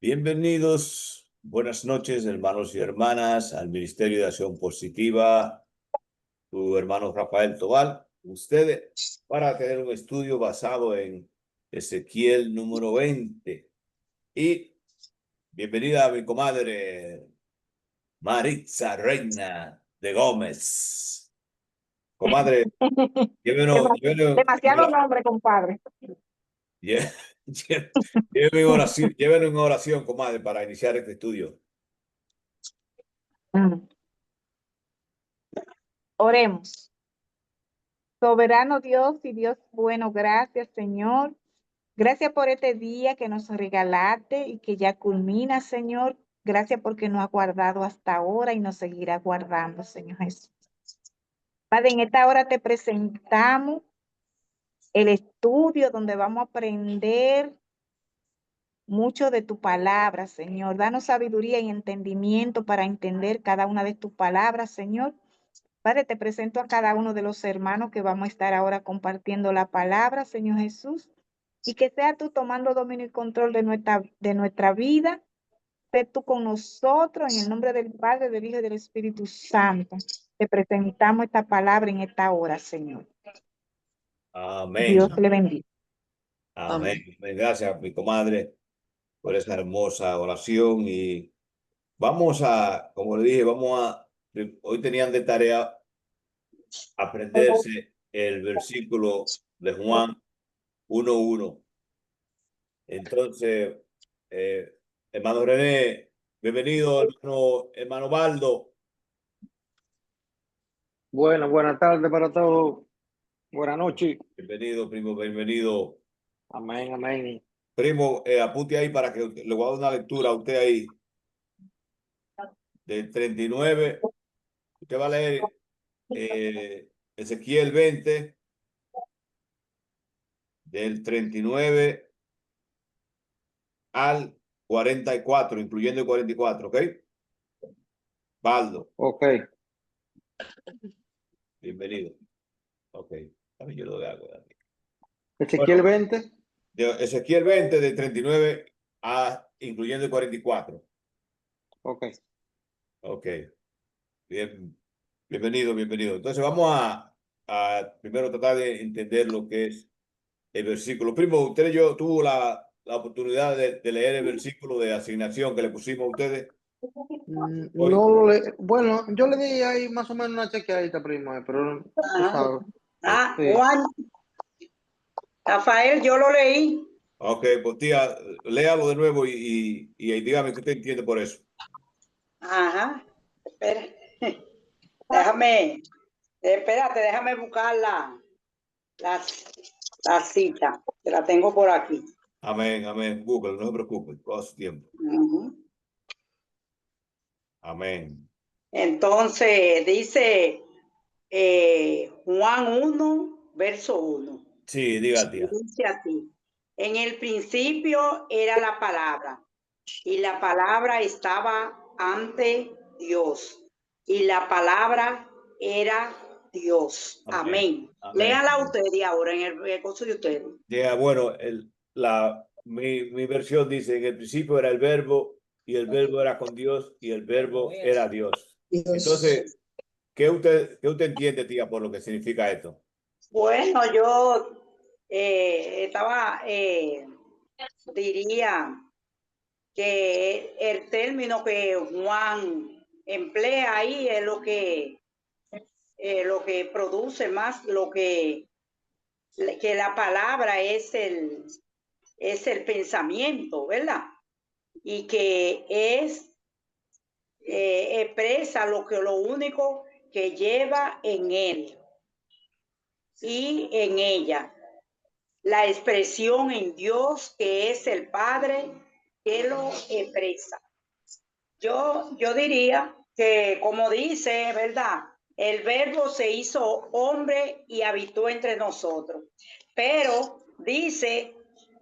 Bienvenidos, buenas noches, hermanos y hermanas, al Ministerio de Acción Positiva, tu hermano Rafael Tobal, ustedes, para tener un estudio basado en Ezequiel número 20. Y bienvenida a mi comadre Maritza Reina de Gómez. Comadre, llévenos, Demasiado nombre, compadre. lle- llévenos en oración, comadre, para iniciar este estudio. Oremos. Soberano Dios y Dios bueno, gracias, Señor. Gracias por este día que nos regalaste y que ya culmina, Señor. Gracias porque nos ha guardado hasta ahora y nos seguirá guardando, Señor Jesús. Padre, en esta hora te presentamos el estudio donde vamos a aprender mucho de tu palabra, Señor. Danos sabiduría y entendimiento para entender cada una de tus palabras, Señor. Padre, te presento a cada uno de los hermanos que vamos a estar ahora compartiendo la palabra, Señor Jesús, y que sea tú tomando dominio y control de nuestra vida. Sé tú con nosotros, en el nombre del Padre, del Hijo y del Espíritu Santo. Te presentamos esta palabra en esta hora, Señor. Amén. Dios le bendiga. Amén. Gracias, mi comadre, por esa hermosa oración. Y vamos a, como le dije, hoy tenían de tarea aprenderse el versículo de Juan 1:1. Entonces, eh, hermano René, bienvenido, hermano Baldo. Bueno, buenas tardes para todos. Buenas noches. Bienvenido, primo, bienvenido. Amén, amén. Primo, apunte ahí para que le voy a dar una lectura a usted ahí. Del 39, usted va a leer Ezequiel 20, del 39 al 44, incluyendo el 44, ¿ok? Baldo, Ok. bienvenido. Ok, también yo lo hago. Ezequiel Bueno, 20. Ezequiel 20, del 39 a incluyendo el 44. Ok. Ok, bien, bienvenido, bienvenido. Entonces vamos a primero tratar de entender lo que es el versículo. Primo, usted y yo tuvo la oportunidad de leer el versículo de asignación que le pusimos a ustedes hoy. Bueno, yo le di ahí más o menos una chequeadita, primo, pero tú Ajá. sabes. Sí. Juan, Rafael, yo lo leí. Ok, pues tía, léalo de nuevo y dígame qué usted entiende por eso. Ajá. Espera. Déjame, espérate, déjame buscar la, la cita, que la tengo por aquí. Amén, amén. Google, no se preocupe, todo su tiempo. Ujú. Amén. Entonces, dice Juan 1, verso 1. Sí, diga, tía. Dice así: en el principio era la palabra, y la palabra estaba ante Dios, y la palabra era Dios. Amén. Amén. Amén. Léala ustedes ahora en el curso de ustedes. Ya, bueno, mi versión dice, en el principio era el verbo y el verbo era con Dios y el verbo era Dios. Entonces, ¿qué usted entiende, tía, por lo que significa esto? Bueno, yo diría que el término que Juan emplea ahí es lo que produce más, que la palabra es el pensamiento, ¿verdad? Y que expresa lo único que lleva en él y en ella. La expresión en Dios, que es el Padre, que lo expresa. Yo diría que, como dice, ¿verdad? El verbo se hizo hombre y habitó entre nosotros. Pero dice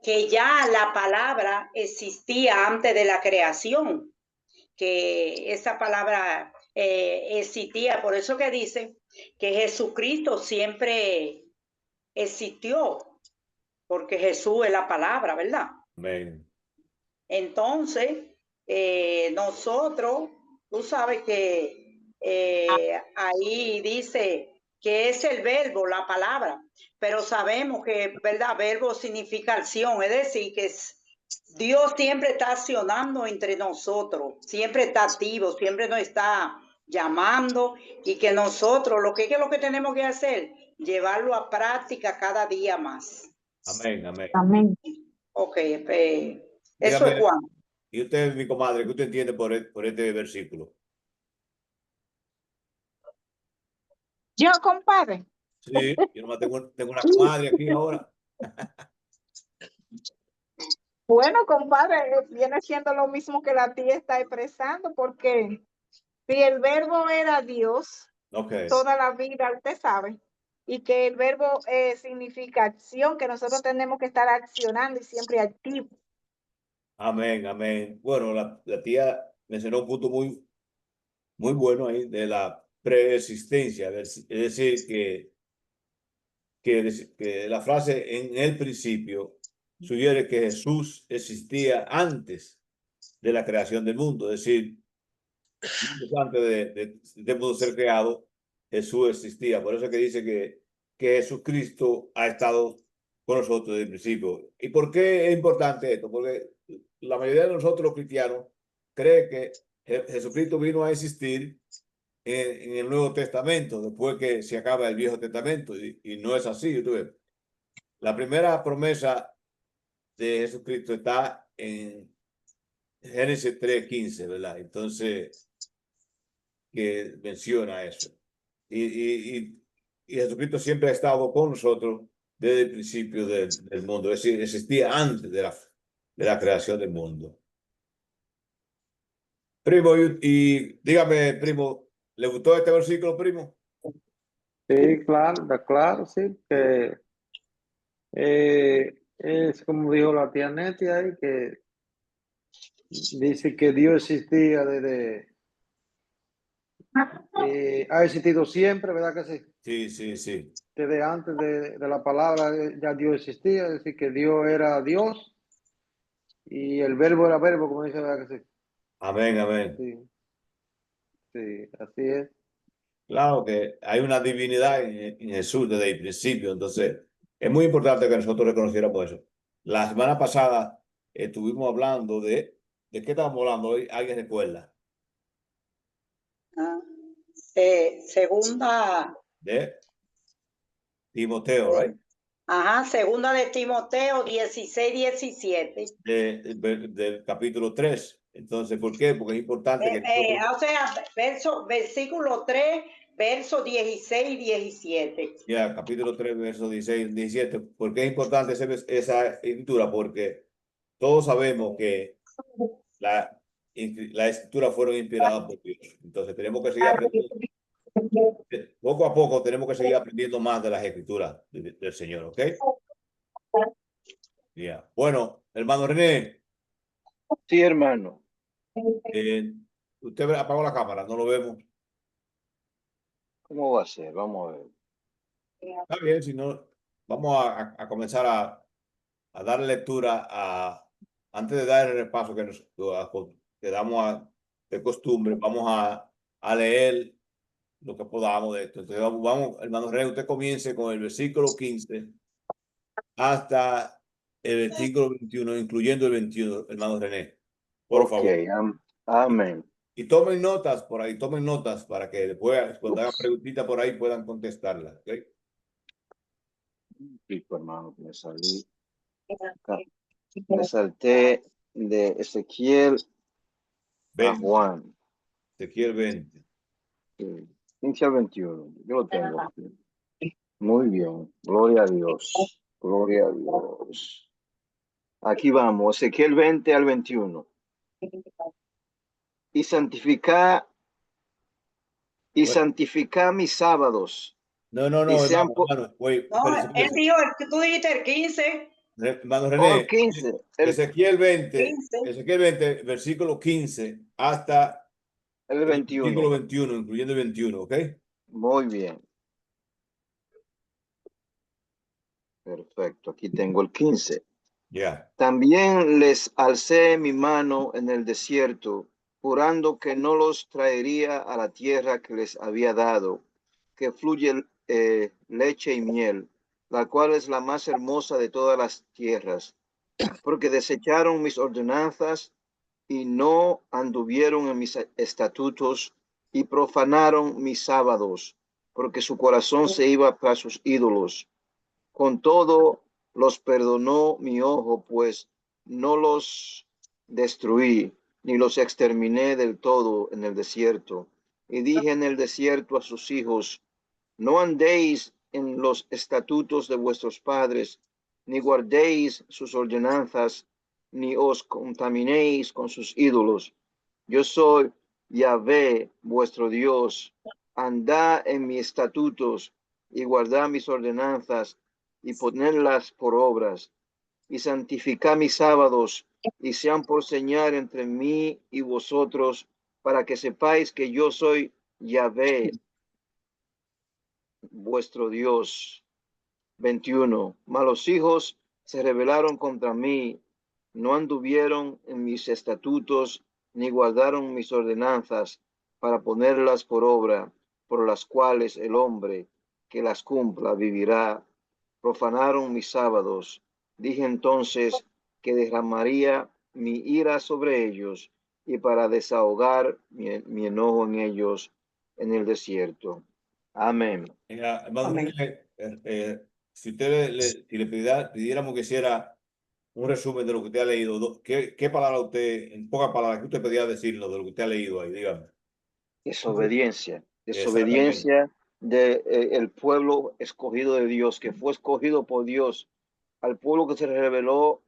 que ya la palabra existía antes de la creación, que esa palabra existía. Por eso que dice que Jesucristo siempre existió, porque Jesús es la palabra, ¿verdad? Amén. Entonces, nosotros, tú sabes que ahí dice que es el verbo, la palabra, pero sabemos que, ¿verdad? Verbo significa acción, es decir, que Dios siempre está accionando entre nosotros, siempre está activo, siempre nos está llamando y que nosotros, lo que tenemos que hacer, llevarlo a práctica cada día más. Amén, amén. Amén. Ok, eso Dígame, es Juan. y usted, mi comadre, ¿qué usted entiende por este versículo? Yo, compadre. Sí, yo nomás tengo una comadre aquí ahora. Bueno, compadre, viene siendo lo mismo que la tía está expresando, porque si el verbo era Dios Ok, toda la vida, usted sabe, y que el verbo significa acción, que nosotros tenemos que estar accionando y siempre activos. amén, amén. Bueno, la tía mencionó un punto muy bueno ahí de la preexistencia, es decir, que la frase en el principio sugiere que Jesús existía antes de la creación del mundo, es decir, antes de mundo ser creado, Jesús existía. Por eso es que dice que Jesucristo ha estado con nosotros desde el principio. ¿Y por qué es importante esto? Porque la mayoría de nosotros los cristianos cree que Jesucristo vino a existir en el Nuevo Testamento, después que se acaba el Viejo Testamento, y no es así. La primera promesa de Jesucristo está en Génesis 3:15, ¿verdad? Entonces, que menciona eso. Y Jesucristo siempre ha estado con nosotros desde el principio del mundo, es decir, existía antes de la creación del mundo. Primo, y dígame, primo, ¿le gustó este versículo, primo? Sí, claro, está claro, sí, que es como dijo la tía Neti ahí, que dice que Dios existía ha existido siempre, ¿verdad que sí? Sí, sí, sí. Desde antes de la palabra ya Dios existía, es decir, que Dios era Dios y el verbo era verbo, como dice, ¿verdad que sí? Amén, amén. Sí, sí, así es. Claro que hay una divinidad en Jesús desde el principio, entonces es muy importante que nosotros reconociéramos eso. La semana pasada estuvimos hablando ¿de qué estábamos hablando hoy? ¿Alguien recuerda? Segunda. De Timoteo, right? Ajá, segunda de Timoteo 16-17. Del capítulo 3. Entonces, ¿por qué? Porque es importante que O sea, versículo 3, verso 16-17. ya, capítulo 3, versos 16 17. ¿Por qué es importante esa escritura? Porque todos sabemos que la escritura fueron inspiradas por Dios. Entonces, tenemos que seguir aprendiendo. Poco a poco tenemos que seguir aprendiendo más de las escrituras del Señor, ¿ok? Ya. Bueno, hermano René, Sí, hermano. usted apagó la cámara, no lo vemos. ¿Cómo va a ser? Vamos a ver. Está bien, si no, vamos a comenzar a dar lectura antes de dar el repaso que damos de costumbre, vamos a leer lo que podamos de esto. Entonces, vamos, hermano René, usted comience con el versículo 15 hasta el versículo 21, incluyendo el 21, hermano René. Por favor. Amén. Y tomen notas por ahí, tomen notas para que después, cuando hagan preguntitas por ahí, puedan contestarlas. ¿Okay? Pico, hermano, que me salí. Me salté de Ezequiel a Juan. Ezequiel 20. 15 al 21. Yo lo tengo aquí. Muy bien. Gloria a Dios. Gloria a Dios. Aquí vamos. Ezequiel 20 al 21. Y santificar mis sábados. No, Y sean hermano, wait, No, él dijo, tú dijiste el 15. hermano Oh, René, el 15. Ezequiel 20, 15. Ezequiel 20, versículo 15 hasta El el versículo 21. 21, incluyendo el 21, ¿ok? Muy bien. Perfecto. Aquí tengo el 15. Ya. También les alcé mi mano en el desierto, jurando que no los traería a la tierra que les había dado, que fluye leche y miel, la cual es la más hermosa de todas las tierras, porque desecharon mis ordenanzas y no anduvieron en mis estatutos y profanaron mis sábados, porque su corazón se iba tras sus ídolos. Con todo, los perdonó mi ojo, pues no los destruí, ni los exterminé del todo en el desierto. Y dije en el desierto a sus hijos, no andéis en los estatutos de vuestros padres, ni guardéis sus ordenanzas, ni os contaminéis con sus ídolos. Yo soy Yahvé, vuestro Dios. Andad en mis estatutos y guardad mis ordenanzas y ponedlas por obras, y santificad mis sábados, y sean por señal entre mí y vosotros, para que sepáis que yo soy Yahvé, vuestro Dios. 21. Mas los hijos se rebelaron contra mí, no anduvieron en mis estatutos, ni guardaron mis ordenanzas para ponerlas por obra, por las cuales el hombre que las cumpla vivirá. Profanaron mis sábados. Dije entonces que derramaría mi ira sobre ellos y para desahogar mi enojo en ellos en el desierto. Amén. Hermano, Amén. si usted si le pidiéramos que hiciera un resumen de lo que usted ha leído, ¿qué palabra usted, en pocas palabras, que usted podría decirnos de lo que usted ha leído ahí? Dígame. Desobediencia, Exactamente. desobediencia de, el pueblo escogido de Dios, que fue escogido por Dios, al pueblo que se reveló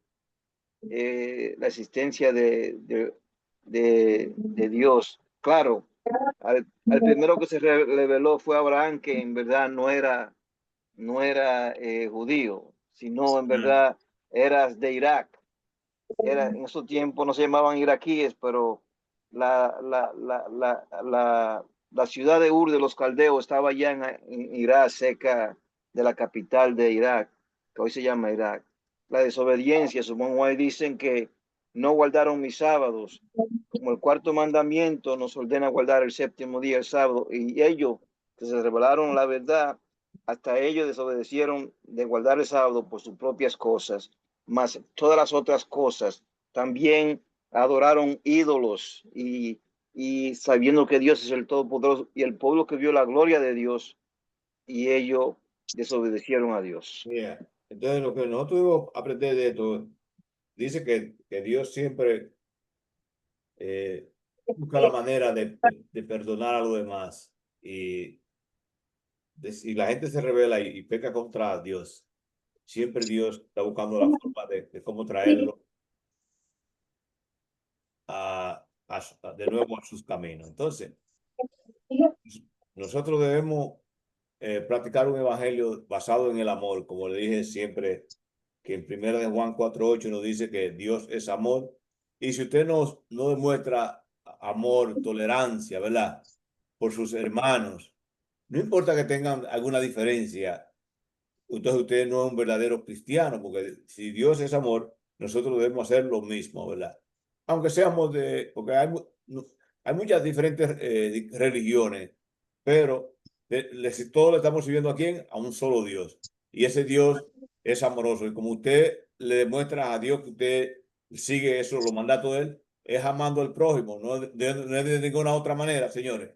la existencia de Dios. Claro, al primero que se reveló fue Abraham, que en verdad no era judío, sino en verdad era de Irak. En esos tiempos no se llamaban iraquíes, pero la ciudad de Ur de los Caldeos estaba allá en Irak, cerca de la capital de Irak, que hoy se llama Irak. La desobediencia, supongo, dicen que no guardaron mis sábados, como el cuarto mandamiento nos ordena guardar el séptimo día, el sábado, y ellos que se revelaron la verdad, hasta ellos desobedecieron de guardar el sábado por sus propias cosas, más todas las otras cosas. También adoraron ídolos y sabiendo que Dios es el Todopoderoso, y el pueblo que vio la gloria de Dios, y ellos desobedecieron a Dios. Yeah. Entonces, lo que nosotros debemos aprender de esto, dice que Dios siempre busca la manera de perdonar a los demás. Y si la gente se revela y peca contra Dios, siempre Dios está buscando la forma de cómo traerlo de nuevo a sus caminos. Entonces, nosotros debemos practicar un evangelio basado en el amor, como le dije siempre, que en 1 de Juan 4:8 nos dice que Dios es amor. Y si usted no demuestra amor, tolerancia, ¿verdad? Por sus hermanos, no importa que tengan alguna diferencia, entonces usted no es un verdadero cristiano, porque si Dios es amor, nosotros debemos hacer lo mismo, ¿verdad? Aunque seamos porque hay muchas diferentes religiones, pero todos le estamos sirviendo a quién, a un solo Dios. Y ese Dios es amoroso. Y como usted le demuestra a Dios que usted sigue eso, los mandatos de él, es amando al prójimo, no es de ninguna otra manera, señores.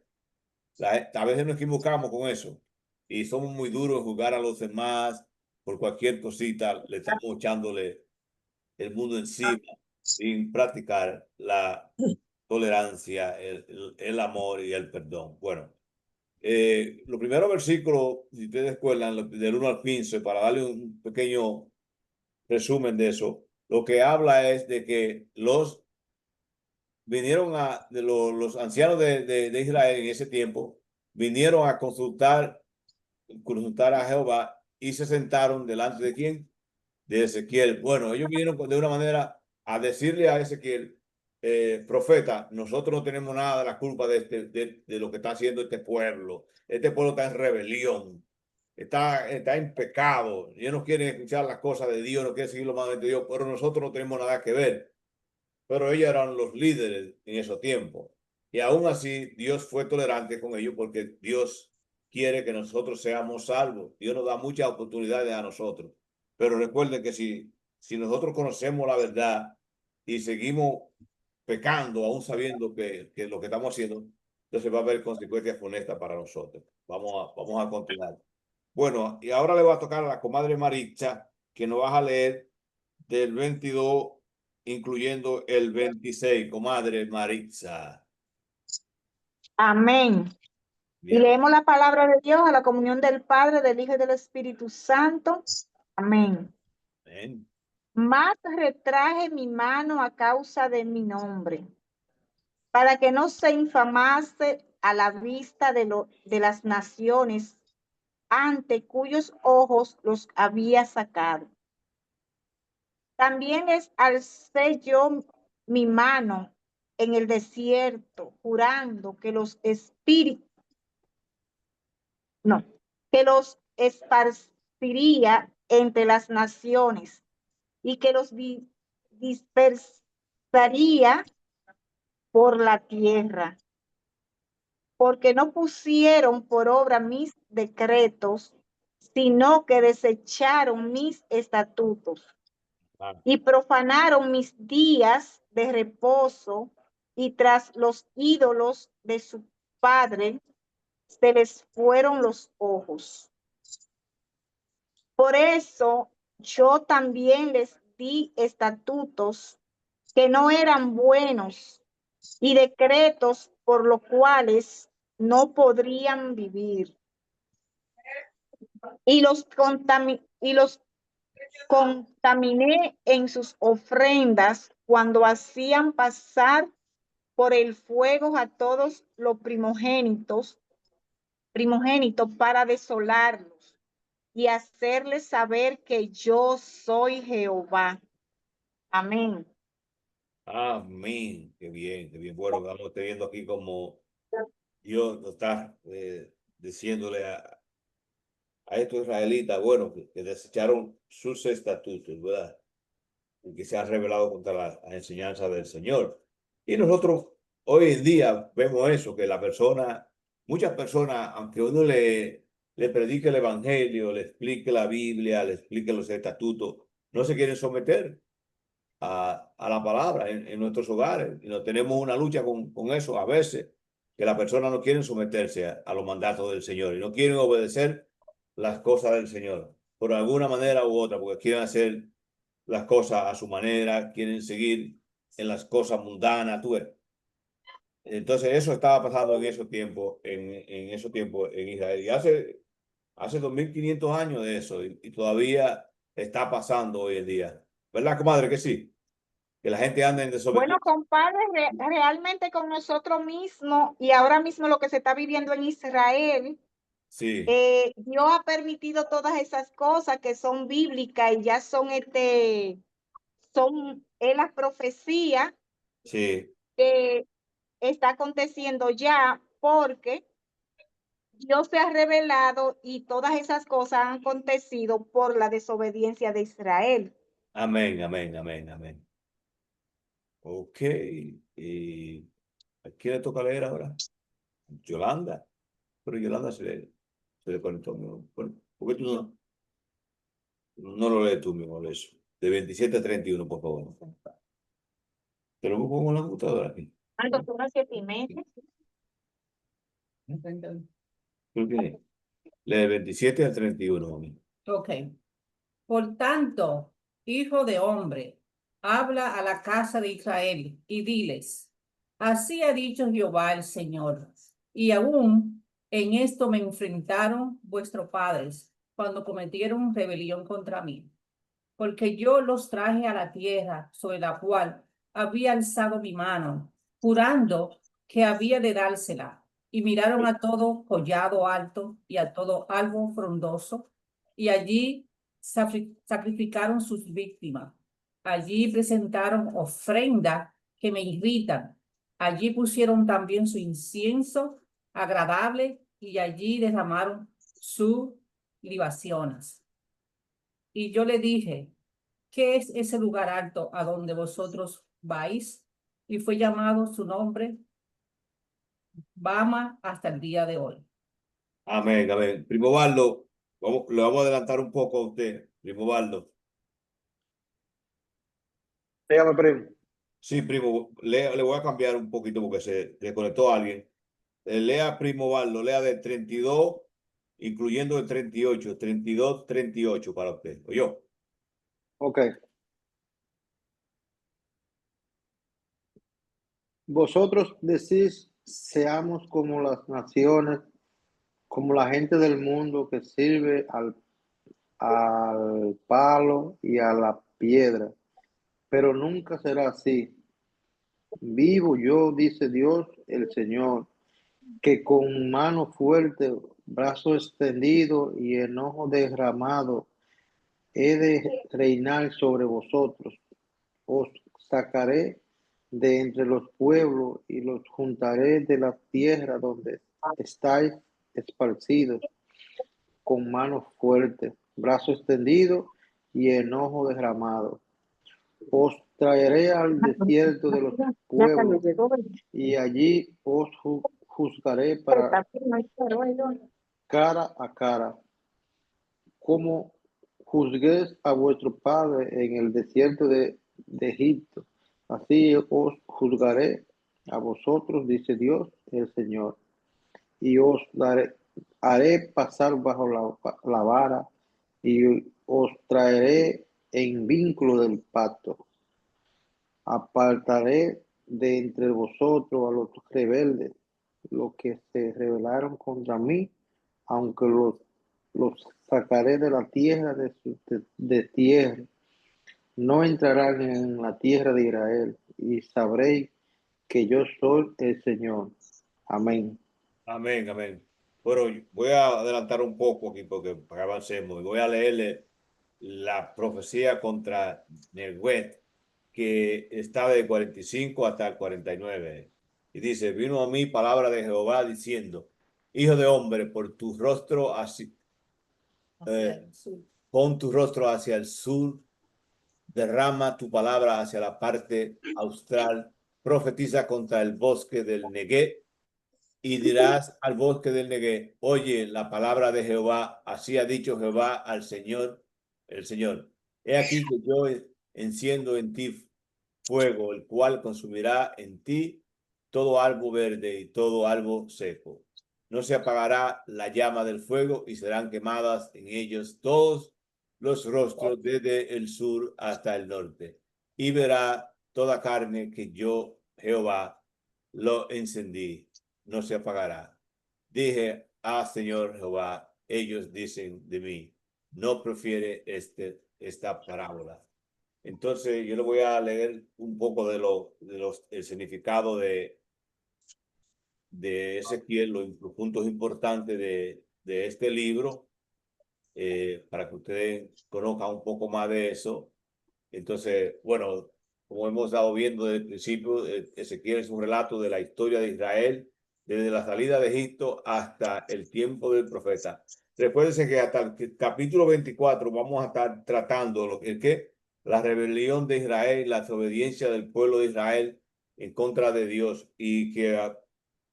A veces nos equivocamos con eso y somos muy duros en juzgar a los demás por cualquier cosita, le estamos echándole el mundo encima sin practicar la tolerancia, el amor y el perdón. Bueno, los primeros versículos, si ustedes recuerdan, del 1 al 15, para darle un pequeño resumen de eso, lo que habla es de que los ancianos de Israel en ese tiempo vinieron a consultar a Jehová y se sentaron delante de quién, de Ezequiel. Bueno, ellos vinieron de una manera a decirle a Ezequiel, profeta, nosotros no tenemos nada de la culpa de lo que está haciendo este pueblo. Este pueblo está en rebelión. está en pecado, ellos no quieren escuchar las cosas de Dios, no quieren seguir los mandamientos de Dios, pero nosotros no tenemos nada que ver. Pero ellos eran los líderes en esos tiempos. Y aún así, Dios fue tolerante con ellos porque Dios quiere que nosotros seamos salvos. Dios nos da muchas oportunidades a nosotros. Pero recuerden que si nosotros conocemos la verdad y seguimos pecando, aún sabiendo que lo que estamos haciendo, entonces va a haber consecuencias funestas para nosotros. Vamos a continuar. Bueno, y ahora le va a tocar a la comadre Maritza, que nos va a leer del 22, incluyendo el 26, comadre Maritza. Amén. Y Bien. leemos la palabra de Dios a la comunión del Padre, del Hijo y del Espíritu Santo. Amén. Amén. Más retraje mi mano a causa de mi nombre, para que no se infamase a la vista de las naciones ante cuyos ojos los había sacado. También les alcé yo mi mano en el desierto, jurando que los espíritus, no, que los esparciría entre las naciones y que los dispersaría por la tierra, porque no pusieron por obra mis decretos, sino que desecharon mis estatutos y profanaron mis días de reposo, y tras los ídolos de su padre se les fueron los ojos. Por eso yo también les di estatutos que no eran buenos y decretos por los cuales no podrían vivir. Y los contaminé en sus ofrendas cuando hacían pasar por el fuego a todos los primogénitos para desolarlos y hacerles saber que yo soy Jehová. Amén. Amén. Qué bien, qué bien. Bueno, estamos viendo aquí como Dios nos está diciéndole a estos israelitas, bueno, que desecharon sus estatutos, ¿verdad? Y que se han rebelado contra la enseñanza del Señor. Y nosotros hoy en día vemos eso, que muchas personas, aunque uno le predique el evangelio, le explique la Biblia, le explique los estatutos, no se quieren someter a la palabra en nuestros hogares. Y no tenemos una lucha con eso a veces, que las personas no quieren someterse a los mandatos del Señor y no quieren obedecer las cosas del Señor por alguna manera u otra, porque quieren hacer las cosas a su manera, quieren seguir en las cosas mundanas, tú ves. Entonces eso estaba pasando en esos tiempos, en esos tiempos en Israel. Y hace 2500 años de eso, y todavía está pasando hoy en día. ¿Verdad, comadre, que sí? Que la gente anda en Bueno, desobediencia. compadre, realmente con nosotros mismos y ahora mismo lo que se está viviendo en Israel, Sí, Dios ha permitido todas esas cosas que son bíblicas y ya son las profecías sí. que está aconteciendo ya, porque Dios se ha revelado y todas esas cosas han acontecido por la desobediencia de Israel. Amén, amén, amén, amén. Ok. ¿Y a quién le toca leer ahora? Yolanda. Pero Yolanda se le conectó. Bueno, ¿por qué tú no lo lees tú mismo, eso? De 27 a 31, por favor. Te lo pongo en la computadora aquí. Algo son las 7:30. ¿Por qué? Lee 27 al 31, mami. Ok. Por tanto, hijo de hombre, habla a la casa de Israel y diles, así ha dicho Jehová el Señor, y aún en esto me enfrentaron vuestros padres cuando cometieron rebelión contra mí, porque yo los traje a la tierra sobre la cual había alzado mi mano, jurando que había de dársela, y miraron a todo collado alto y a todo árbol frondoso, y allí sacrificaron sus víctimas. Allí presentaron ofrenda que me irritan. Allí pusieron también su incienso agradable y allí derramaron su libaciones. Y yo le dije, ¿qué es ese lugar alto a donde vosotros vais? Y fue llamado su nombre Bama hasta el día de hoy. Amén, amén. Primo Baldo, le vamos a adelantar un poco a usted, Primo Baldo. Dígame, primo. Sí, primo, le voy a cambiar un poquito porque se desconectó alguien. Lea, Primo Baldo, lea de 32, incluyendo el 38, 32, 38 para usted. ¿Oyó? Ok. Vosotros decís, seamos como las naciones, como la gente del mundo que sirve al palo y a la piedra, pero nunca será así. Vivo yo, dice Dios el Señor, que con mano fuerte, brazo extendido y enojo derramado, he de reinar sobre vosotros. Os sacaré de entre los pueblos y los juntaré de la tierra donde estáis esparcidos, con mano fuerte, brazo extendido y enojo derramado. Os traeré al desierto de los pueblos y allí os juzgaré para cara a cara, como juzguéis a vuestro padre en el desierto de Egipto. Así os juzgaré a vosotros, dice Dios el Señor, y os haré pasar bajo la vara y os traeré en vínculo del pacto. Apartaré de entre vosotros a los rebeldes, los que se rebelaron contra mí, aunque los sacaré de la tierra de tierra. No entrarán en la tierra de Israel, y sabréis que yo soy el Señor. Amén. Amén, amén. Bueno, voy a adelantar un poco aquí porque para que avancemos. Y voy a leerle la profecía contra Neguet, que está de 45 hasta el 49. Y dice, vino a mí palabra de Jehová diciendo, hijo de hombre, por tu rostro así, pon tu rostro hacia el sur, derrama tu palabra hacia la parte austral, profetiza contra el bosque del Neguet y dirás al bosque del Negué, oye la palabra de Jehová, así ha dicho Jehová al Señor, el Señor. He aquí que yo enciendo en ti fuego, el cual consumirá en ti todo árbol verde y todo árbol seco. No se apagará la llama del fuego y serán quemadas en ellos todos los rostros desde el sur hasta el norte. Y verá toda carne que yo, Jehová, lo encendí, no se apagará. Dije, Señor Jehová, ellos dicen de mí, no prefiere esta parábola. Entonces, yo le voy a leer un poco el significado de Ezequiel, los puntos importantes de este libro, para que ustedes conozcan un poco más de eso. Entonces, bueno, como hemos estado viendo desde el principio, Ezequiel es un relato de la historia de Israel, desde la salida de Egipto hasta el tiempo del profeta. Recuérdense que hasta el capítulo 24 vamos a estar tratando lo que la rebelión de Israel, la desobediencia del pueblo de Israel en contra de Dios, y que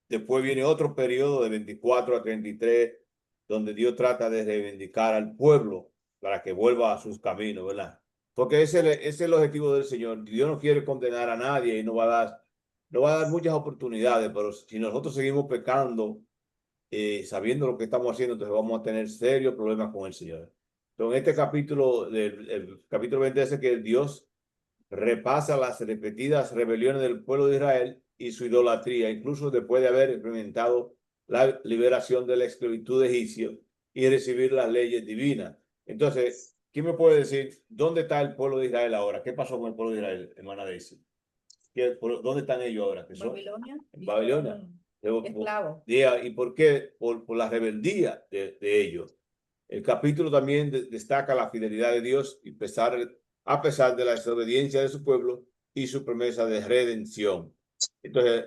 después viene otro periodo de 24 a 33, donde Dios trata de reivindicar al pueblo para que vuelva a sus caminos, ¿verdad? Porque ese es el objetivo del Señor. Dios no quiere condenar a nadie y no va a dar muchas oportunidades, pero si nosotros seguimos pecando, sabiendo lo que estamos haciendo, entonces vamos a tener serios problemas con el Señor. Entonces, en este capítulo, el capítulo 20, dice que Dios repasa las repetidas rebeliones del pueblo de Israel y su idolatría, incluso después de haber implementado la liberación de la esclavitud egipcia y recibir las leyes divinas. Entonces, ¿quién me puede decir dónde está el pueblo de Israel ahora? ¿Qué pasó con el pueblo de Israel, hermana Daisy? ¿Dónde están ellos ahora? ¿Qué son? Babilonia. En Babilonia. Esclavos. ¿Y por qué? Por la rebeldía de ellos. El capítulo también destaca la fidelidad de Dios y a pesar de la desobediencia de su pueblo y su promesa de redención. Entonces,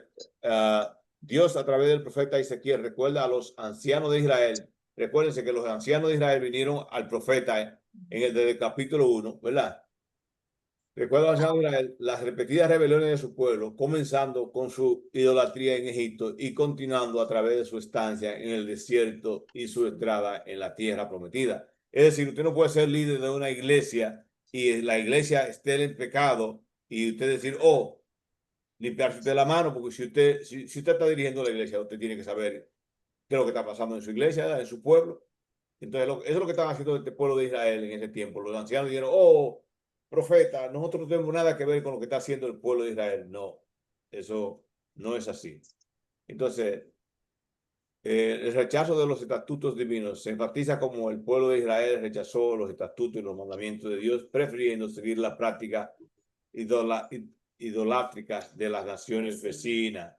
Dios a través del profeta Ezequiel recuerda a los ancianos de Israel recuérdense que los ancianos de Israel vinieron al profeta desde el capítulo 1, ¿verdad? Recuerda a Israel las repetidas rebeliones de su pueblo, comenzando con su idolatría en Egipto y continuando a través de su estancia en el desierto y su entrada en la tierra prometida. Es decir, usted no puede ser líder de una iglesia y la iglesia esté en pecado y usted decir, oh, limpiarse usted la mano, porque si usted está dirigiendo la iglesia, usted tiene que saber qué es lo que está pasando en su iglesia, en su pueblo. Entonces, eso es lo que estaban haciendo este pueblo de Israel en ese tiempo. Los ancianos dijeron, oh, profeta, nosotros no tenemos nada que ver con lo que está haciendo el pueblo de Israel. No, eso no es así. Entonces, el rechazo de los estatutos divinos se enfatiza como el pueblo de Israel rechazó los estatutos y los mandamientos de Dios, prefiriendo seguir la práctica idolátricas de las naciones vecinas.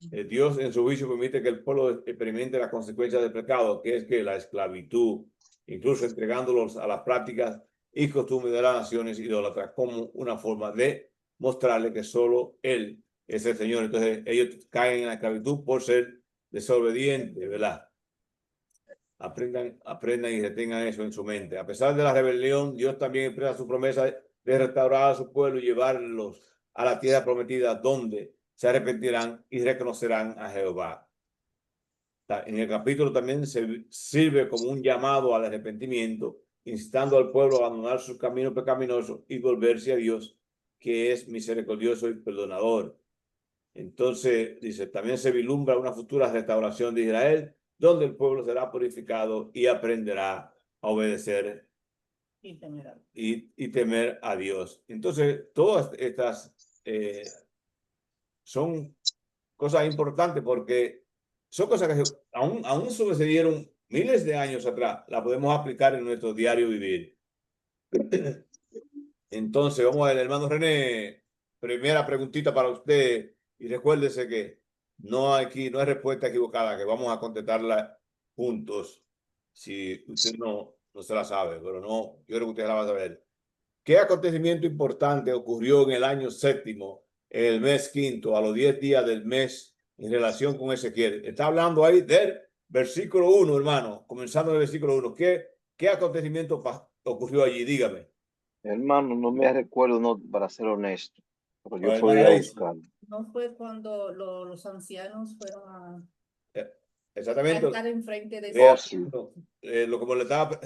Dios en su juicio permite que el pueblo experimente las consecuencias del pecado, que es que la esclavitud, incluso entregándolos a las prácticas y costumbres de las naciones idólatras como una forma de mostrarle que solo Él es el Señor. Entonces ellos caen en la esclavitud por ser desobedientes, ¿verdad? Aprendan y retengan eso en su mente. A pesar de la rebelión, Dios también expresa su promesa de restaurar a su pueblo y llevarlos a la tierra prometida, donde se arrepentirán y reconocerán a Jehová. En el capítulo también se sirve como un llamado al arrepentimiento, instando al pueblo a abandonar sus caminos pecaminosos y volverse a Dios, que es misericordioso y perdonador. Entonces, dice, también se vislumbra una futura restauración de Israel, donde el pueblo será purificado y aprenderá a obedecer y temer a Dios. Entonces, todas estas son cosas importantes porque son cosas que aún sucedieron miles de años atrás, la podemos aplicar en nuestro diario vivir. Entonces, vamos a ver, hermano René, primera preguntita para usted, y recuérdese que no hay respuesta equivocada, que vamos a contestarla juntos, si usted no se la sabe, pero no, yo creo que usted la va a saber. ¿Qué acontecimiento importante ocurrió en el año séptimo, en el mes quinto, a los 10 días del mes, en relación con Ezequiel? Está hablando ahí del versículo 1, hermano, comenzando el versículo 1. ¿Qué acontecimiento ocurrió allí? Dígame. Hermano, no me recuerdo, no, para ser honesto, pero yo Bueno, podía buscar. ¿No fue cuando los ancianos fueron a exactamente. estar enfrente de Como le estaba,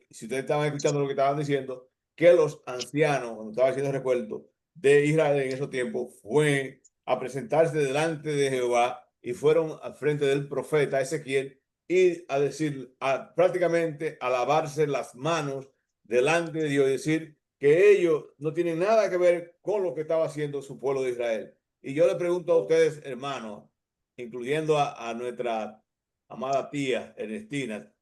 si ustedes estaban escuchando lo que estaban diciendo, que los ancianos, cuando estaba haciendo recuento de Israel en esos tiempos, fue a presentarse delante de Jehová y fueron al frente del profeta Ezequiel y a decir, prácticamente a lavarse las manos delante de Dios y decir que ellos no tienen nada que ver con lo que estaba haciendo su pueblo de Israel. Y yo le pregunto a ustedes, hermanos, incluyendo a nuestra amada tía Ernestina,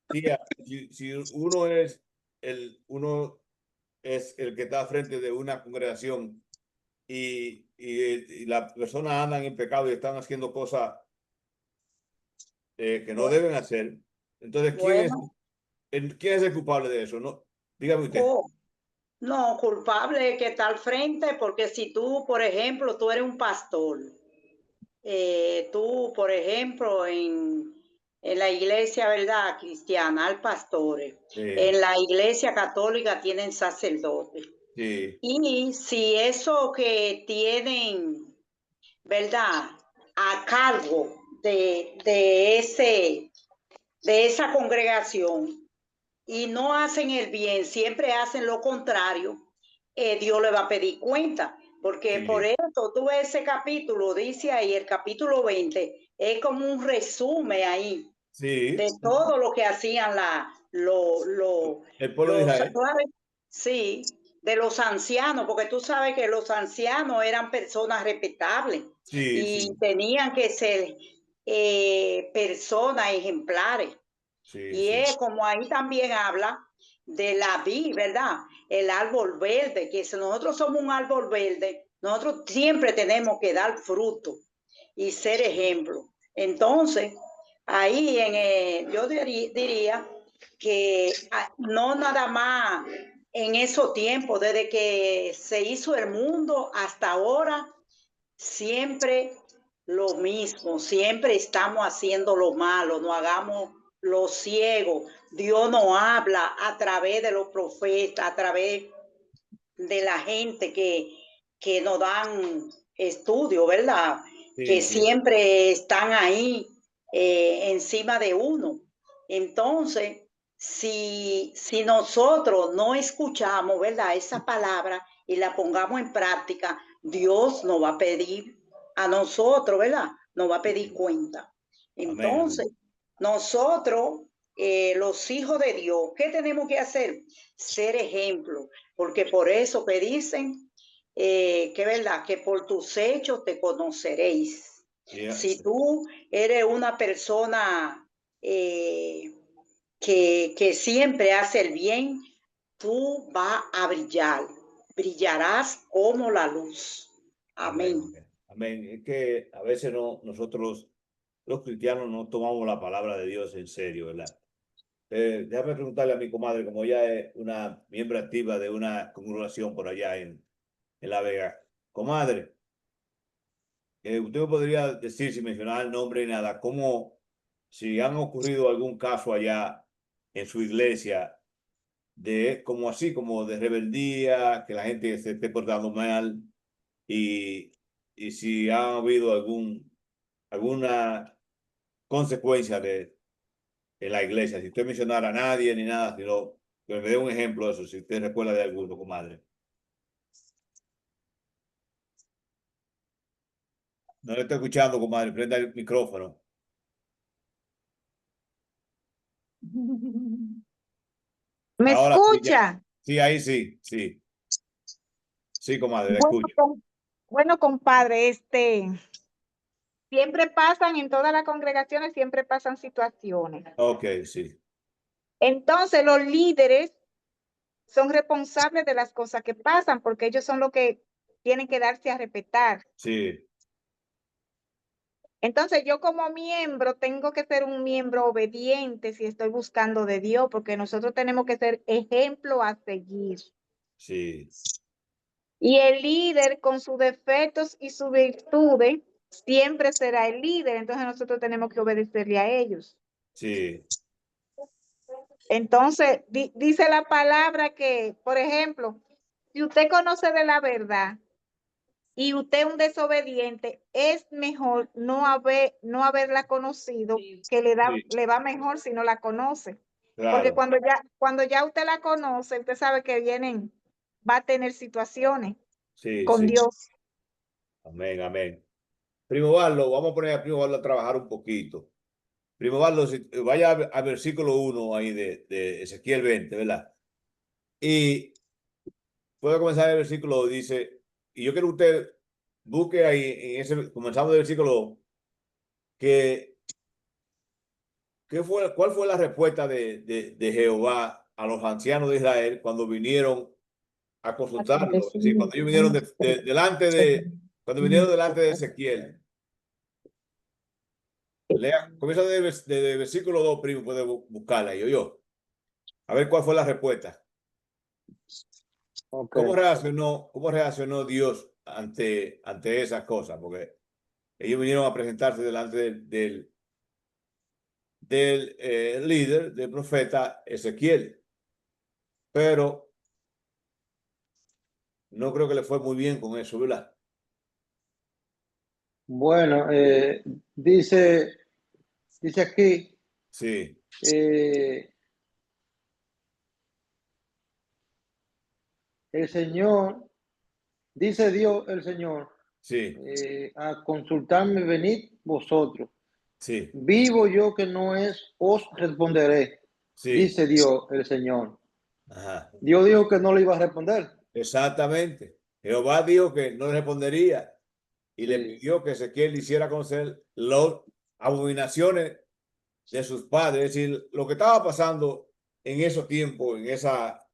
tía, si uno es el que está frente de una congregación y las personas andan en pecado y están haciendo cosas que no deben hacer, entonces ¿quién es el culpable de eso? No, dígame usted. No, culpable que está al frente, porque si tú, por ejemplo, tú eres un pastor, tú, por ejemplo, en la iglesia, ¿verdad?, cristiana, hay pastores. Sí. En la iglesia católica tienen sacerdotes. Sí. Y si eso que tienen, ¿verdad?, a cargo de esa congregación y no hacen el bien, siempre hacen lo contrario, Dios le va a pedir cuenta. Porque Sí. por eso tú ves ese capítulo, dice ahí, el capítulo 20, es como un resumen ahí Sí. de todo lo que hacían el pueblo de Israel. Sí, de los ancianos, porque tú sabes que los ancianos eran personas respetables y tenían que ser personas ejemplares. Y es como ahí también habla de la vid, ¿verdad? El árbol verde, que si nosotros somos un árbol verde, nosotros siempre tenemos que dar fruto y ser ejemplo. Entonces, ahí yo diría que no nada más en esos tiempos, desde que se hizo el mundo hasta ahora, siempre lo mismo, siempre estamos haciendo lo malo, no hagamos los ciegos. Dios nos habla a través de los profetas, a través de la gente que nos dan estudio, ¿verdad? Sí, Que sí. siempre están ahí encima de uno. Entonces, si nosotros no escuchamos, ¿verdad? Esa palabra y la pongamos en práctica, Dios nos va a pedir a nosotros, ¿verdad? Nos va a pedir cuenta. Entonces, Amén. nosotros, los hijos de Dios, ¿qué tenemos que hacer? Ser ejemplo, porque por eso que dicen que verdad, que por tus hechos te conoceréis. Yeah. Si tú eres una persona que siempre hace el bien, tú vas a brillar, brillarás como la luz. Amén. Amén. Amén. Es que a veces nosotros, los cristianos, no tomamos la palabra de Dios en serio, ¿verdad? Déjame preguntarle a mi comadre, como ella es una miembro activa de una congregación por allá en La Vega. Comadre, usted me podría decir, sin mencionar el nombre y nada, cómo, si han ocurrido algún caso allá en su iglesia, de como así, como de rebeldía, que la gente se esté portando mal, y, y si ha habido alguna consecuencia en la iglesia. Si usted mencionara a nadie ni nada, sino que me dé un ejemplo de eso, si usted recuerda de alguno, comadre. No le estoy escuchando, comadre. Prenda el micrófono. ¿Me Ahora sí, ya. escucha? Sí, ahí sí, sí. Sí, comadre, la Bueno, escucho. bueno, compadre, siempre pasan en todas las congregaciones, siempre pasan situaciones. Ok, sí, Entonces, los líderes son responsables de las cosas que pasan, porque ellos son los que tienen que darse a respetar. sí, Entonces, yo como miembro tengo que ser un miembro obediente si estoy buscando de Dios, porque nosotros tenemos que ser ejemplo a seguir. sí, Y el líder con sus defectos y sus virtudes siempre será el líder, entonces nosotros tenemos que obedecerle a ellos. sí, Entonces, dice la palabra que, por ejemplo, si usted conoce de la verdad y usted es un desobediente, es mejor no haberla conocido, que sí, le va mejor si no la conoce. Porque claro. cuando ya usted la conoce, usted sabe que va a tener situaciones Sí, con sí. Dios. Amén, amén. Primo Barlo, vamos a poner a Primo Barlo a trabajar un poquito. Primo Barlo, vaya al versículo 1 ahí de Ezequiel 20, ¿verdad? Y puede comenzar el versículo, dice, y yo quiero que usted busque ahí, comenzamos del versículo, que, ¿cuál fue la respuesta de Jehová a los ancianos de Israel cuando vinieron a consultarlo? Es decir, cuando ellos vinieron cuando vinieron delante de Ezequiel. Lea, comienza desde el versículo 2, primo, puede buscarla ahí, yo. A ver cuál fue la respuesta. Ok. Cómo reaccionó Dios ante esas cosas? Porque ellos vinieron a presentarse delante del líder, del profeta Ezequiel. Pero no creo que le fue muy bien con eso, ¿verdad? Bueno, dice aquí, Sí, el Señor, dice Dios el Señor, sí, a consultarme, venid vosotros. sí, Vivo yo que no es, os responderé, sí. dice Dios el Señor. Ajá. Dios dijo que no le iba a responder. Exactamente. Jehová dijo que no respondería y le Sí, pidió que Ezequiel hiciera conocer las abominaciones de sus padres, es decir, lo que estaba pasando en esos tiempos, en esa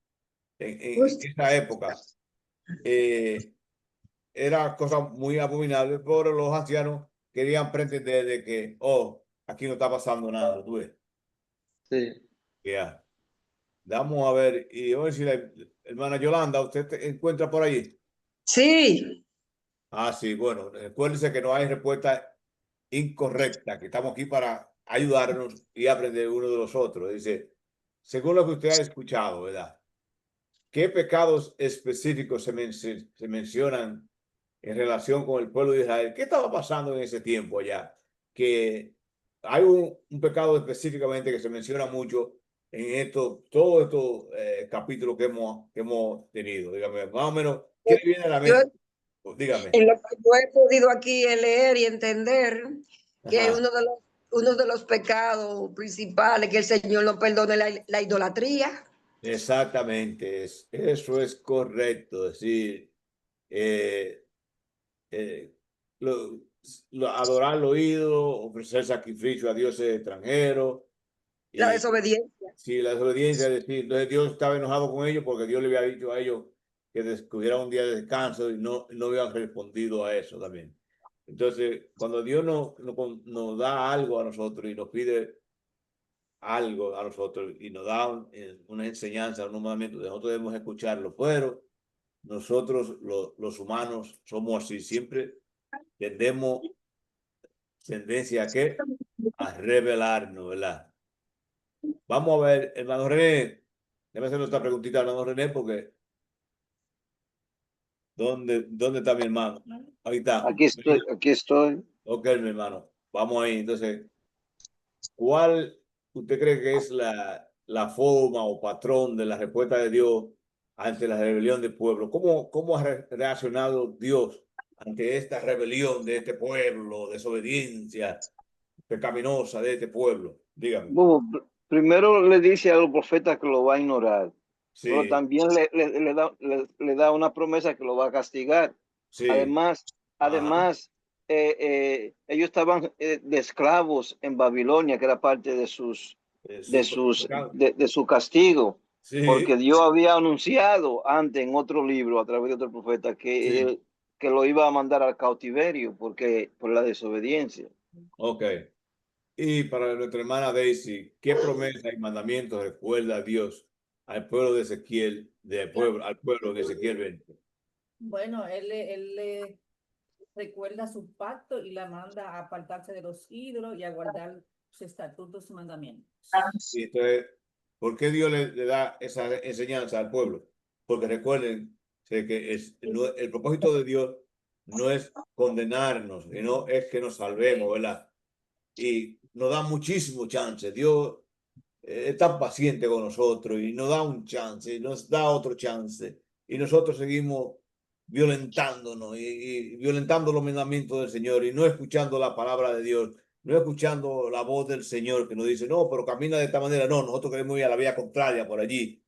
época, era cosa muy abominable, pero los ancianos querían pretender de que, oh, aquí no está pasando nada, tú ves. sí. Ya. Vamos a ver, y vamos a decir, hermana Yolanda, ¿usted se encuentra por ahí? Sí, Ah, sí, bueno, recuérdese que no hay respuesta incorrecta, que estamos aquí para ayudarnos y aprender uno de los otros. Dice, según lo que usted ha escuchado, ¿verdad? ¿Qué pecados específicos se mencionan en relación con el pueblo de Israel? ¿Qué estaba pasando en ese tiempo allá? Que hay un pecado específicamente que se menciona mucho en todos estos capítulos que hemos tenido. Dígame, más o menos, ¿qué le viene a la Yo, mente? Dígame. en lo que yo he podido aquí leer y entender que Ajá. uno de los pecados principales que el Señor no perdone la idolatría. Exactamente, eso es correcto. Es decir, eh, eh, lo, adorar al oído, ofrecer sacrificio a dioses extranjeros. La Y desobediencia. si la desobediencia, es decir, entonces Dios estaba enojado con ellos porque Dios le había dicho a ellos que descubrieran un día de descanso y no habían respondido a eso también. Entonces, cuando Dios nos da algo a nosotros y nos pide algo a nosotros y nos da una enseñanza, unos mandamientos, nosotros debemos escucharlo, pero nosotros los humanos somos así, siempre tenemos tendencia a qué? A rebelarnos, ¿verdad? Vamos a ver, hermano René, déjame hacer otra preguntita, hermano René, porque ¿dónde está mi hermano? Ahí está. Aquí estoy, aquí estoy. Ok, mi hermano, vamos ahí. Entonces, ¿cuál usted cree que es la forma o patrón de la respuesta de Dios ante la rebelión del pueblo? ¿Cómo ha reaccionado Dios ante esta rebelión de este pueblo, desobediencia pecaminosa de este pueblo? Dígame. Bueno, primero le dice a los profetas que lo va a ignorar, pero Sí, también le da una promesa que lo va a castigar. sí. Además, Ajá. además ellos estaban de esclavos en Babilonia, que era parte de Pecado. de su castigo, porque Sí, Dios había anunciado antes en otro libro, a través de otro profeta, sí. que lo iba a mandar al cautiverio por la desobediencia. Ok. Y para nuestra hermana Daisy, ¿qué promesa y mandamientos recuerda Dios al pueblo de Ezequiel, al pueblo de Ezequiel 20? Bueno, él le recuerda su pacto y la manda a apartarse de los ídolos y a guardar sus estatutos y mandamientos. Y entonces, ¿por qué Dios le da esa enseñanza al pueblo? Porque recuerden que el propósito de Dios no es condenarnos, sino es que nos salvemos, ¿verdad? Y nos da muchísimo chance. Dios es tan paciente con nosotros y nos da un chance, y nos da otro chance. Y nosotros seguimos violentándonos y violentando los mandamientos del Señor y no escuchando la palabra de Dios, no escuchando la voz del Señor que nos dice, no, pero camina de esta manera. No, nosotros queremos ir a la vía contraria por allí,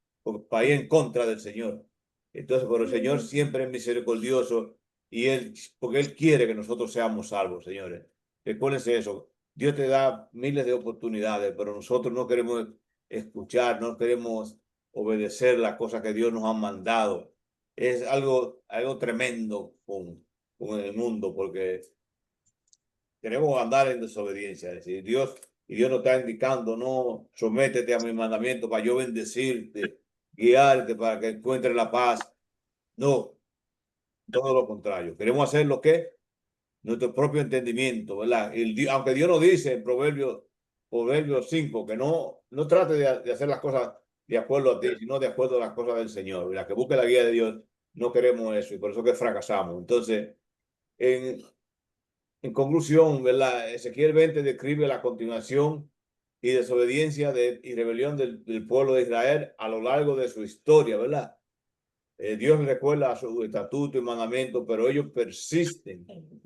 para ir en contra del Señor. Entonces, pero el Señor siempre es misericordioso y porque Él quiere que nosotros seamos salvos, señores. Recuérdense eso. Dios te da miles de oportunidades, pero nosotros no queremos escuchar, no queremos obedecer las cosas que Dios nos ha mandado. Es algo tremendo con el mundo, porque queremos andar en desobediencia. Es decir, Dios nos está indicando, no, sométete a mis mandamientos para yo bendecirte, guiarte para que encuentres la paz. No, todo lo contrario. Queremos hacer lo que nuestro propio entendimiento, ¿verdad? Aunque Dios nos dice en Proverbios 5 que no trate de hacer las cosas de acuerdo a ti, sino de acuerdo a las cosas del Señor, ¿verdad? Que busque la guía de Dios, no queremos eso y por eso que fracasamos. Entonces, en, en conclusión, ¿verdad? Ezequiel 20 describe la continuación y desobediencia y rebelión del pueblo de Israel a lo largo de su historia, ¿verdad? Dios les recuerda su estatuto y mandamiento, pero ellos persisten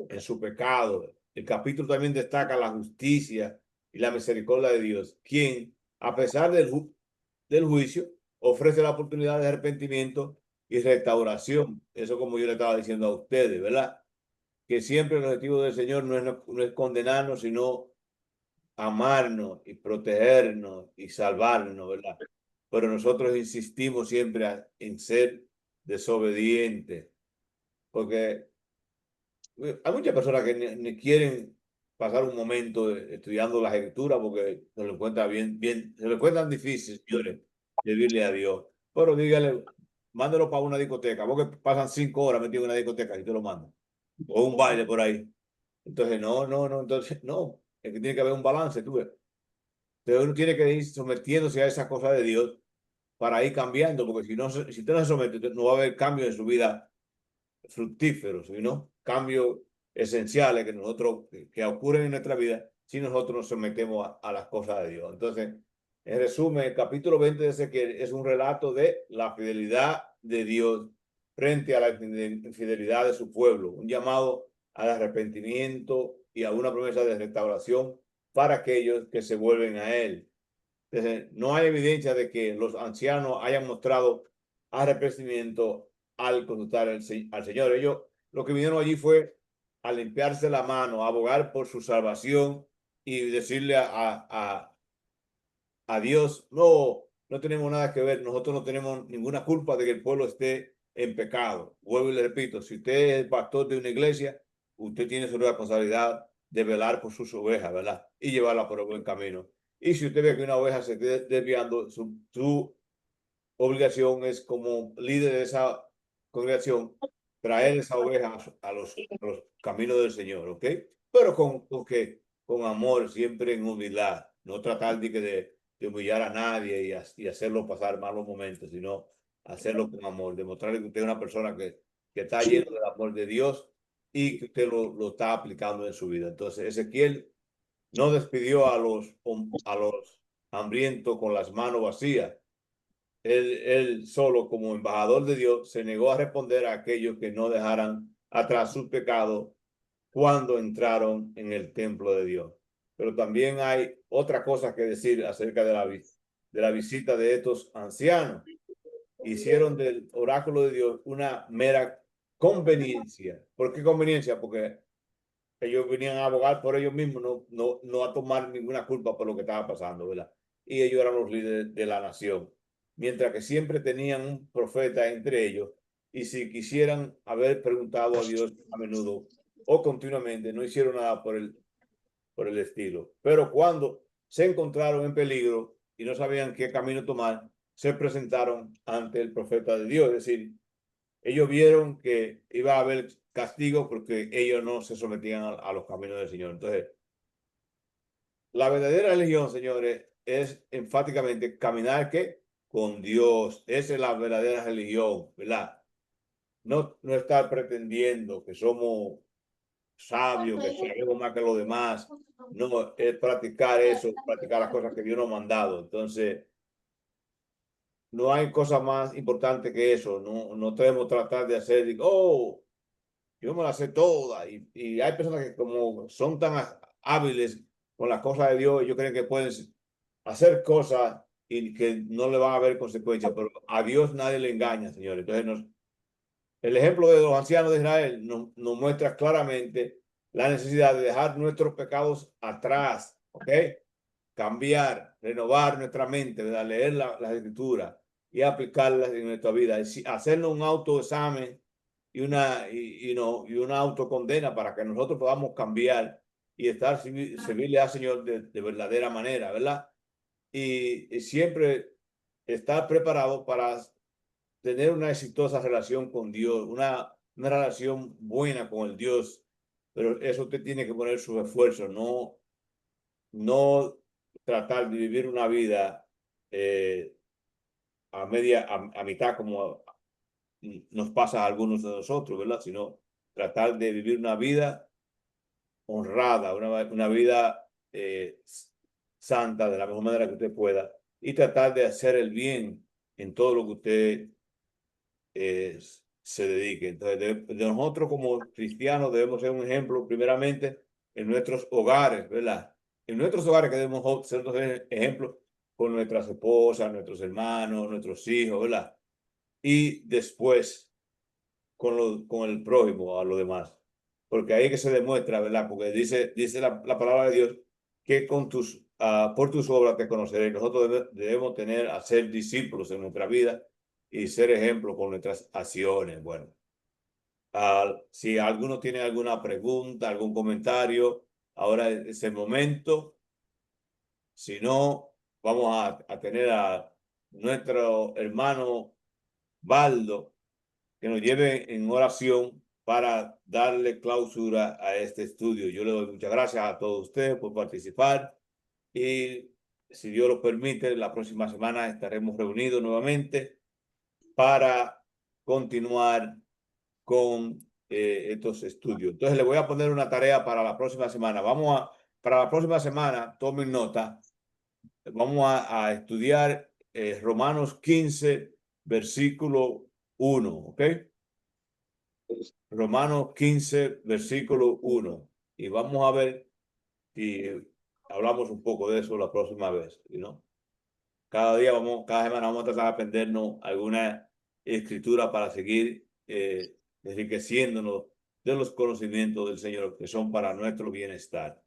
en su pecado. El capítulo también destaca la justicia y la misericordia de Dios, quien, a pesar del juicio, ofrece la oportunidad de arrepentimiento y restauración. Eso como yo le estaba diciendo a ustedes, ¿verdad? Que siempre el objetivo del Señor no es condenarnos, sino amarnos y protegernos y salvarnos, ¿verdad? Pero nosotros insistimos siempre en ser desobedientes, porque hay muchas personas que ni quieren pasar un momento estudiando las escrituras porque se lo encuentran se lo encuentran difícil, señores, servirle a Dios. Pero dígale, mándelo para una discoteca, vos que pasan 5 horas metido en una discoteca y te lo mandan, o un baile por ahí. Entonces, no, entonces, no, es que tiene que haber un balance, tú ves. Entonces uno tiene que ir sometiéndose a esa cosa de Dios para ir cambiando, porque si no, si usted no se somete, no va a haber cambios en su vida fructíferos, sino cambios esenciales que ocurren en nuestra vida si nosotros nos sometemos a las cosas de Dios. Entonces, en resumen, el capítulo 20 de Ezequiel es un relato de la fidelidad de Dios frente a la infidelidad de su pueblo, un llamado al arrepentimiento y a una promesa de restauración para aquellos que se vuelven a Él. Entonces, no hay evidencia de que los ancianos hayan mostrado arrepentimiento al consultar al Señor. Ellos lo que vinieron allí fue a limpiarse la mano, a abogar por su salvación y decirle a Dios, no tenemos nada que ver, nosotros no tenemos ninguna culpa de que el pueblo esté en pecado. Vuelvo y le repito, si usted es el pastor de una iglesia, usted tiene su responsabilidad de velar por sus ovejas, ¿verdad? Y llevarla por el buen camino. Y si usted ve que una oveja se esté desviando, su obligación es como líder de esa congregación, traer esa oveja a los caminos del Señor, ¿ok? Pero con amor, siempre en humildad, no tratar de humillar a nadie y hacerlo pasar malos momentos, sino hacerlo con amor, demostrarle que usted es una persona que está lleno del amor de Dios y que usted lo está aplicando en su vida. Entonces, Ezequiel no despidió a los hambrientos con las manos vacías. Él solo, como embajador de Dios, se negó a responder a aquellos que no dejaran atrás sus pecados cuando entraron en el templo de Dios. Pero también hay otra cosa que decir acerca de la visita de estos ancianos. Hicieron del oráculo de Dios una mera conveniencia. ¿Por qué conveniencia? Porque ellos venían a abogar por ellos mismos, no a tomar ninguna culpa por lo que estaba pasando, ¿verdad? Y ellos eran los líderes de la nación. Mientras que siempre tenían un profeta entre ellos, y si quisieran haber preguntado a Dios a menudo o continuamente, no hicieron nada por el estilo. Pero cuando se encontraron en peligro y no sabían qué camino tomar, se presentaron ante el profeta de Dios. Es decir, ellos vieron que iba a haber castigo porque ellos no se sometían a los caminos del Señor. Entonces, la verdadera religión, señores, es enfáticamente caminar ¿qué? Con Dios. Esa es la verdadera religión, ¿verdad? No estar pretendiendo que somos sabios, que sabemos más que los demás. No, es practicar eso, practicar las cosas que Dios nos ha mandado. Entonces, no hay cosa más importante que eso. No debemos tratar de hacer, yo me la sé toda. Y hay personas que como son tan hábiles con las cosas de Dios, ellos creen que pueden hacer cosas y que no le van a haber consecuencias, pero a Dios nadie le engaña, señores. Entonces, el ejemplo de los ancianos de Israel nos muestra claramente la necesidad de dejar nuestros pecados atrás, ¿ok? Cambiar, renovar nuestra mente, ¿verdad? Leer las escrituras y aplicarlas en nuestra vida. Hacernos un autoexamen y una autocondena para que nosotros podamos cambiar y servirle al Señor de verdadera manera, ¿verdad? Y siempre estar preparado para tener una exitosa relación con Dios, una relación buena con el Dios, pero eso usted tiene que poner sus esfuerzos, no tratar de vivir una vida a mitad como nos pasa a algunos de nosotros, ¿verdad? Sino tratar de vivir una vida honrada, una vida santa de la mejor manera que usted pueda y tratar de hacer el bien en todo lo que usted se dedique. Entonces, de nosotros como cristianos debemos ser un ejemplo primeramente en nuestros hogares, ¿verdad? En nuestros hogares que debemos ser un ejemplo con nuestras esposas, nuestros hermanos, nuestros hijos, ¿verdad? Y después con el prójimo, a los demás. Porque ahí es que se demuestra, ¿verdad? Porque dice la palabra de Dios que por tus obras te conoceré. Nosotros debemos ser discípulos en nuestra vida y ser ejemplo con nuestras acciones. Bueno, si alguno tiene alguna pregunta, algún comentario, ahora es el momento. Si no, vamos a tener a nuestro hermano Baldo que nos lleve en oración para darle clausura a este estudio. Yo le doy muchas gracias a todos ustedes por participar y si Dios lo permite, la próxima semana estaremos reunidos nuevamente para continuar con estos estudios. Entonces, le voy a poner una tarea para la próxima semana. Para la próxima semana, tomen nota, vamos a estudiar Romanos 15, versículo 1, ¿ok? Romanos 15, versículo 1. Y vamos a ver si hablamos un poco de eso la próxima vez, ¿no? Cada semana vamos a tratar de aprendernos alguna escritura para seguir enriqueciéndonos de los conocimientos del Señor que son para nuestro bienestar.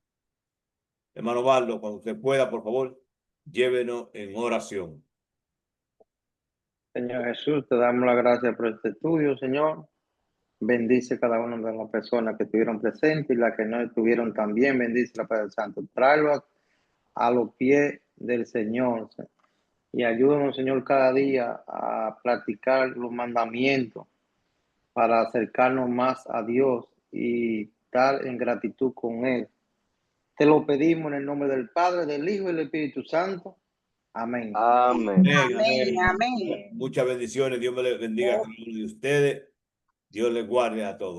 Hermano Valdo, cuando usted pueda, por favor, llévenos en oración. Señor Jesús, te damos las gracias por este estudio, Señor. Bendice cada una de las personas que estuvieron presentes y las que no estuvieron también. Bendice la Padre Santo. Tráelo a los pies del Señor. Y ayúdanos, Señor, cada día a practicar los mandamientos para acercarnos más a Dios y estar en gratitud con Él. Te lo pedimos en el nombre del Padre, del Hijo y del Espíritu Santo. Amén. Amén. Amén, amén. Muchas bendiciones. Dios me les bendiga a cada uno de ustedes. Dios les guarde a todos.